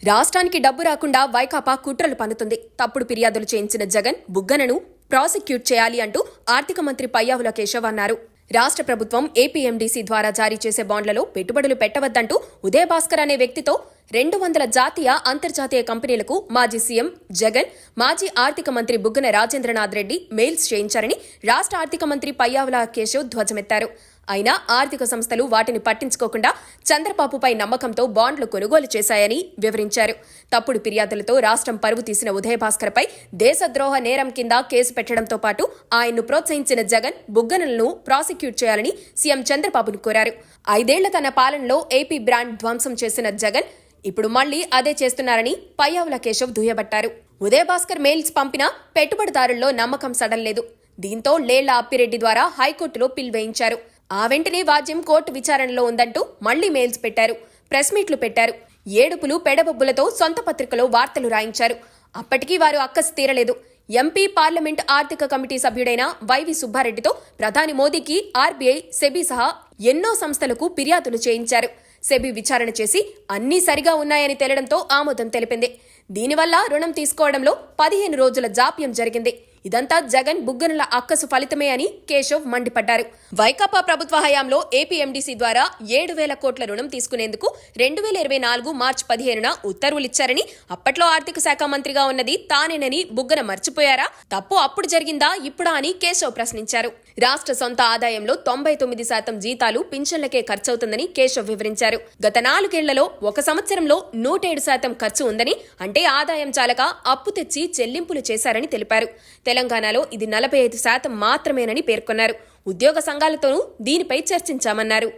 రాష్ట్రానికి డబ్బు రాకుండా వైకాపా కుట్రలు పన్నుతుంది. తప్పుడు ఫిర్యాదులు చేయించిన జగన్ బుగ్గనను ప్రాసిక్యూట్ చేయాలి అంటూ ఆర్థిక మంత్రి పయ్యావుల కేశవ్ అన్నారు. రాష్ట్ర ప్రభుత్వం ఏపీఎండీసీ ద్వారా జారీ చేసే బాండ్లలో పెట్టుబడులు పెట్టవద్దంటూ ఉదయభాస్కర్ అనే వ్యక్తితో 200 జాతీయ అంతర్జాతీయ కంపెనీలకు మాజీ సీఎం జగన్, మాజీ ఆర్థిక మంత్రి బుగ్గన రాజేంద్రనాథ్ రెడ్డి మెయిల్స్ చేయించారని రాష్ట్ర ఆర్థిక మంత్రి పయ్యావుల కేశవ్ ధ్వజమెత్తారు. అయినా ఆర్థిక సంస్థలు వాటిని పట్టించుకోకుండా చంద్రబాబుపై నమ్మకంతో బాండ్లు కొనుగోలు చేశాయని వివరించారు. తప్పుడు ఫిర్యాదులతో రాష్ట్రం పరువు తీసిన ఉదయభాస్కర్పై దేశద్రోహ నేరం కింద కేసు పెట్టడంతో పాటు ఆయన్ను ప్రోత్సహించిన జగన్, బుగ్గనలను ప్రాసిక్యూట్ చేయాలని సీఎం చంద్రబాబును కోరారు. 5 ఏళ్ల తన పాలనలో ఏపీ బ్రాండ్ ధ్వంసం చేసిన జగన్ ఇప్పుడు మళ్లీ అదే చేస్తున్నారని పయ్యావుల కేశవ్ దుయ్యబట్టారు. ఉదయభాస్కర్ మెయిల్స్ పంపినా పెట్టుబడిదారుల్లో నమ్మకం సడల్లేదు. దీంతో లేళ్ల అప్పిరెడ్డి ద్వారా హైకోర్టులో పిల్ వేయించారు. ఆ వెంటనే వాద్యం కోర్టు విచారణలో ఉందంటూ మళ్లీ మెయిల్స్ పెట్టారు, ప్రెస్ మీట్లు పెట్టారు. ఏడుపులు పెడబొబ్బులతో సొంత పత్రికలో వార్తలు రాయించారు. అప్పటికీ వారు అక్కసు తీరలేదు. ఎంపీ పార్లమెంట్ ఆర్థిక కమిటీ సభ్యుడైన వైవి సుబ్బారెడ్డితో ప్రధాని మోదీకి ఆర్బీఐ, సెబీ సహా ఎన్నో సంస్థలకు ఫిర్యాదులు చేయించారు. సెబీ విచారణ చేసి అన్నీ సరిగా ఉన్నాయని తేలడంతో ఆమోదం తెలిపింది. దీనివల్ల రుణం తీసుకోవడంలో 15 రోజుల జాప్యం జరిగింది. ఇదంతా జగన్, బుగ్గనల అక్కసు ఫలితమే అని కేశవ్ మండిపడ్డారు. వైకాపా ప్రభుత్వ హయాంలో ఏపీఎండీసీ ద్వారా 7,000 కోట్ల రుణం తీసుకునేందుకు 2024 మార్చి 15న ఉత్తర్వులిచ్చారని, అప్పట్లో ఆర్థిక శాఖ మంత్రిగా ఉన్నది తానేనని బుగ్గన మర్చిపోయారా? తప్పు అప్పుడు జరిగిందా ఇప్పుడా అని కేశవ్ ప్రశ్నించారు. రాష్ట్ర సొంత ఆదాయంలో 99% జీతాలు, పింఛన్లకే ఖర్చవుతుందని కేశవ్ వివరించారు. గత 4 ఏళ్లలో 1 సంవత్సరంలో 107% ఖర్చు ఉందని, అంటే ఆదాయం చాలక అప్పు తెచ్చి చెల్లింపులు చేశారని తెలిపారు. తెలంగాణలో ఇది 45% మాత్రమేనని పేర్కొన్నారు. ఉద్యోగ సంఘాలతోనూ దీనిపై చర్చించామన్నారు.